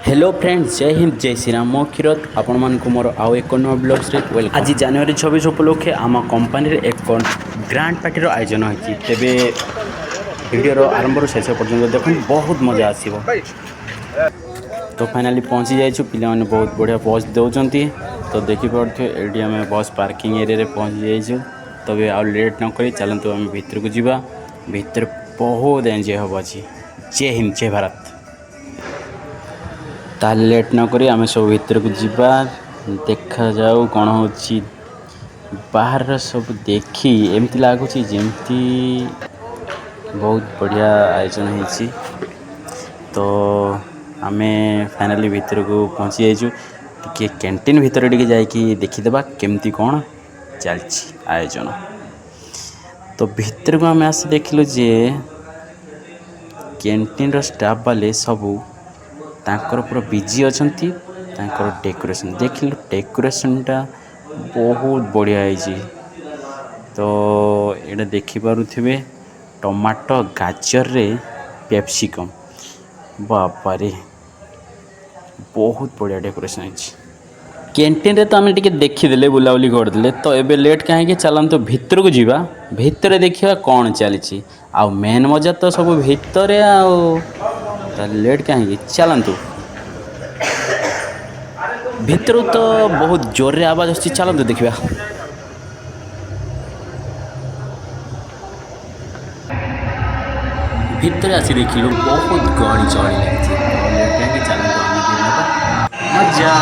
Hello friends, जय हिंद जय श्रीराम। मो क्षीरत आपण मानक मोर आउ एक नुआ ब्लग्स वेलकम। आज जनवरी 26 उपलक्षे आम कंपानी एक ग्रांड पार्टी आयोजन होती तेरे वीडियो आरंभ शेष पर्यटन देख बहुत मजा आसो। तो फाइनाली पहुँची जाइए, पिला बहुत बढ़िया बस दौरान तो देखिपे ये आम बस पार्किंग एरिया पहुँची जाइए। तबे आउ लेट नक चलतु आम भर को जावा। भर बहुत एंजय हम अच्छी। जय हिंद जय भारत। ताले लेट नक आम सब भर को जीवा, देखा जाऊ कौन हो बाहर सब देखी एमती लगुच जमती बहुत बढ़िया आयोजन होती। तो आम फाइनाली भर को पहुँची जाइए। टे कैंटीन भितर टे जाकि देखीदे केमती कौन चलती आयोजन। तो भर को आम आस देखिलु जे कैंटीन रो स्टाफ वाले सबू तांकर पूरा बिजी अछंती। तांकर डेकोरेशन देखिलु, डेकोरेशनटा बहुत बढ़िया है। तो ये देखिपे टमाटो गाजर रे पेप्सिकम, बापा रे बहुत बढ़िया डेकोरेशन है। कैंटीन रे तो आम टे देखीदे बुलाबुली करदे। तो एबे लेट कहीं चलतु भर को जीवा, भितर देखा कौन चली। आ मेन मजा तो सब भितर लेट कहीं चलतु भर। तो बहुत जोर रे आवाज आछी, चलतु देखा। भितर आसी देखिलु बहुत गहली चहली लगी। लेट कहीं चलतु आम मजा।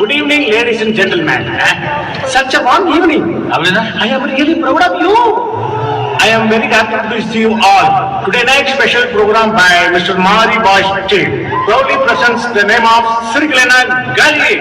Good evening, ladies and gentlemen. Such a warm evening. I am really proud of you. I am very happy to see you all. Today night special program by Mr. Mari Bosch proudly presents the name of Sri Glenna Gali.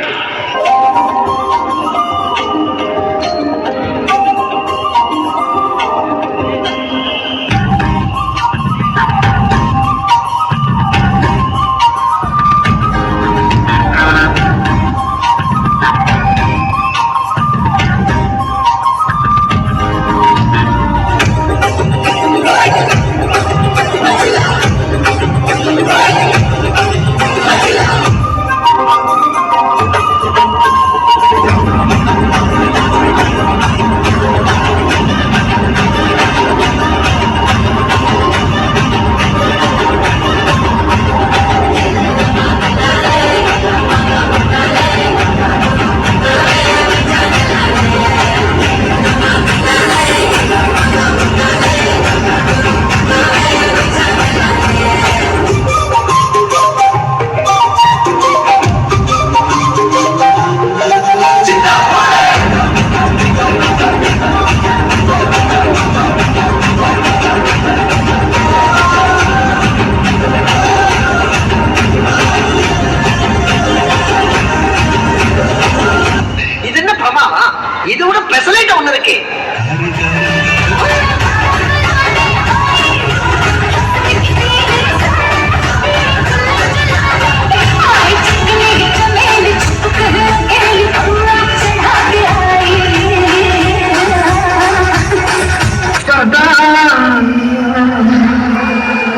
இதோட பெசலைட் ஒண்ணு இருக்கு.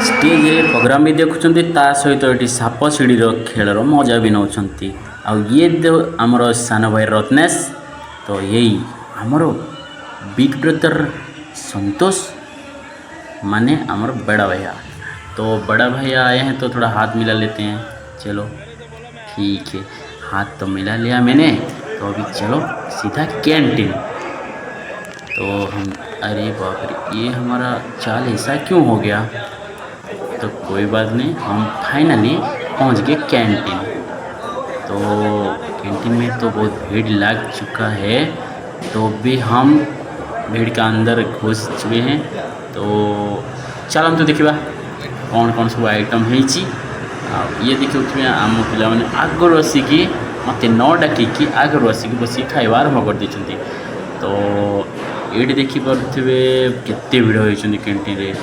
Stage programme भी देखुं ता सहित ये shop सीढ़ी खेल मजा भी नौ ये आमर सान भाई रत्नेश तो यही आमर बिग ब्रदर संतोष माने आमर बड़ा भैया। तो बड़ा भैया आए हैं तो थोड़ा हाथ मिला लेते हैं। चलो ठीक है, हाथ तो मिला लिया मैंने। तो अभी चलो सीधा कैंटीन। तो हम अरे बाप रे, ये हमारा चाल ऐसा क्यों हो गया। तो कोई बात नहीं, हम फाइनली पहुंच गए कैंटीन। तो कैंटीन में तो बहुत भीड़ लग चुका है, तो भी हम भीड़ का अंदर घुस चुके हैं। तो चल हम तो देखा कौन कौन सब आइटम है। ये देखिए आम पे आगर आसिकी मत न डाकिकी आगर आसिक बस खाଇବା आरंभ कर देते। तो ये देखिपे केते भिड़ होती कैंटीन रे।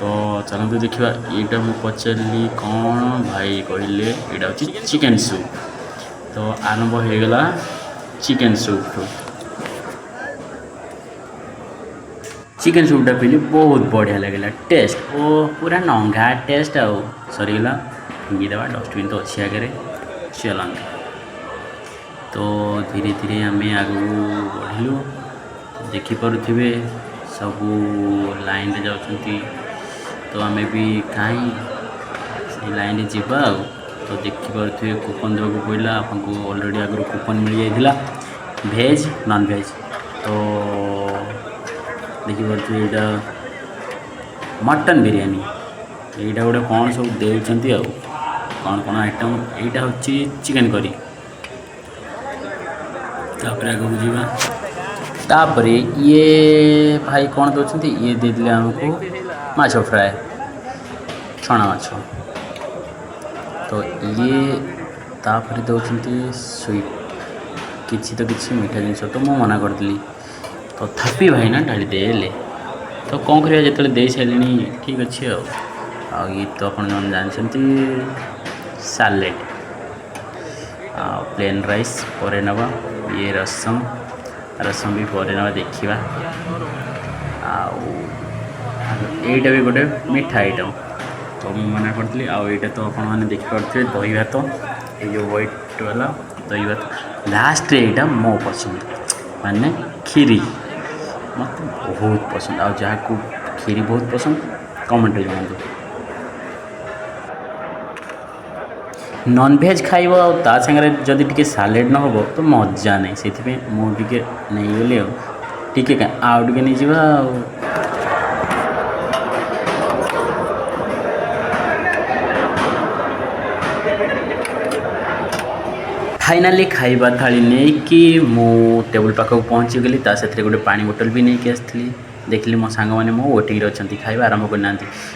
तो चलते देखा यहाँ मुझे पचारि कौन भाई कहले यहाँ हूँ चिकेन सूप। तो आरंभ हो गला चिकेन सूप। चिकेन सूपटा पीली बहुत बढ़िया लगे टेस्ट। ओ पूरा नंगा टेस्ट आउ सरीगला फिंगीदेवा डस्टबिन तो अच्छी आगे चलते। तो धीरे धीरे आम आगू बढ़लु। देखिपे सबू लाइन रे जाउछंती। तो आम भी कहीं से लाइन जीवा। तो देखिपे कूपन देवाक पड़ा आपको ऑलरेडी आगु कूपन मिल जाता भेज नॉन भेज। तो देखिपे यहाँ मटन बिरयानी एटा गोटे कौन सब देउछंती आ कौन कौन आइटम एटा होची चिकन करी तापर आगे बुझीबा तापर ये भाई कौन दउछंती ये दे दिले हमको माछ फ्राए छणा माछ तो ये तापर दउछंती स्वीट किसी तो किसी मीठा जिनस तो मु मना करदेली तो थापी भाई ना ढाली देले तो कौन करिया जेतले दे सारे ठीक अच्छे ये तो अपन जानते सालेड प्लेन राइस पर नवा ये रसम रसम भी पर नवा देखा आईटा भी गोटे मीठा आइटम तो मुझे मना करी आईटा तो आप देखिपे दही भात ये जो व्हाइट वाला दही भात लास्ट यहाँ मो पसंद माने खीरी मत बहुत पसंद आ जहाँ को खीरी बहुत पसंद कमेंट जानतु नॉनभेज खाइब ता सागर जदि टिके सालेड न हो तो मजा नहीं से मुझे नहीं गली टिके आउ टिके नहीं जावा फाइनाली खाइबा थाली नहीं कि मु टेबल पाखक पहुँची गली से गोटे पानी बोतल भी नहीं आसती देखली मो सांग मैंने मो वेटिंग अच्छा खाଇବା आरंभ करना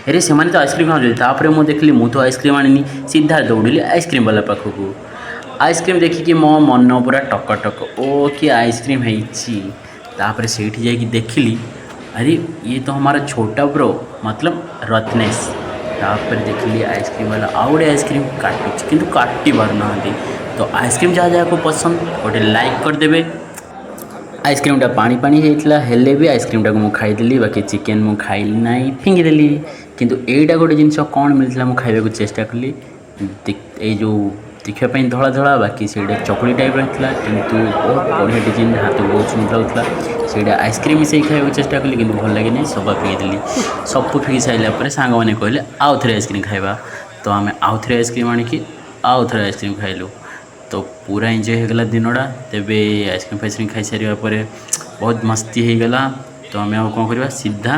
अरे से तो आइसक्रीम खाते मुझे देखली मुझे आइसक्रीम आनी सीधा दौड़िली आइसक्रीम वाला पाखक आइसक्रीम देखिकी मो मन पूरा टक टक ओ कि आइसक्रीम है से देखली अरे ये तो हमारा छोटा ब्रो मतलब रत्नेश तापर देखली आइसक्रीम वाला आउ गोटे आइसक्रीम काटुच किंतु काटी पार ना तो आइसक्रीम जहाँ जहाँ को पसंद गोटे लाइक करदे आइसक्रीमटा पानी पानी होता हेले भी आइसक्रीमटा को मुझे खाईदेली बाकी चिकेन मुझे खाइली ना फिंगिदेली किंतु एटा गोटे जिनस कौन मिलता मुझे खाइबा चेष्टा कली जो देखापी धला धला बाकी से चकली टाइप रहा किंतु बहुत बढ़िया डिजाइन हाथ बहुत सुंदर लगता से आइसक्रीम मिसाई खाइबा चेष्टा कली किंतु भल लगे नहीं सब फिंगिदेली सब फिंगी सारापर सांग मैंने कहले आउ थे आइसक्रीम खाइबा तो आम आउ थे आइसक्रीम आणिकी आउ थे आइसक्रीम खाइलु तो पूरा एंजॉय होगला दिनटा तेबे आइसक्रीम फाइसक्रीम खाई सारा पर बहुत मस्ती होगला तो आम आ कौन करवा सीधा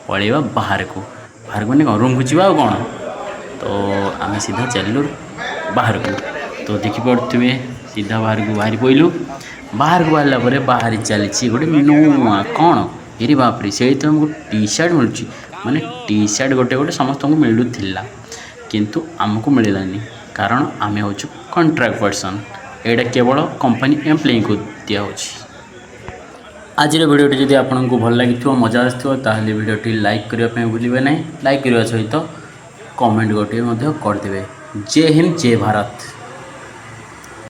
पलैबा बाहर को मैंने रूम को जावा कौन तो आम सीधा चलू बाहर को तो देखिपे सीधा बाहर को बाहरी पड़लु बाहर को बाहर बाहर चली गोटे नुआ कौन ये बापरे से तो हमको टी शर्ट मिलूँ माने टी शर्ट गोटे गोटे समस्त को मिलूला किंतु आमको मिललानी कारण आम हूँ कॉन्ट्रैक्ट पर्सन एटा केवल कंपनी एम्प्लॉई को दिया आज भिडियोटी जब आपको भल लगी मजा आसले भिडियोटी लाइक करने भूलें ना लाइक करने सहित कमेंट गोटे करदे। जय हिंद जय भारत।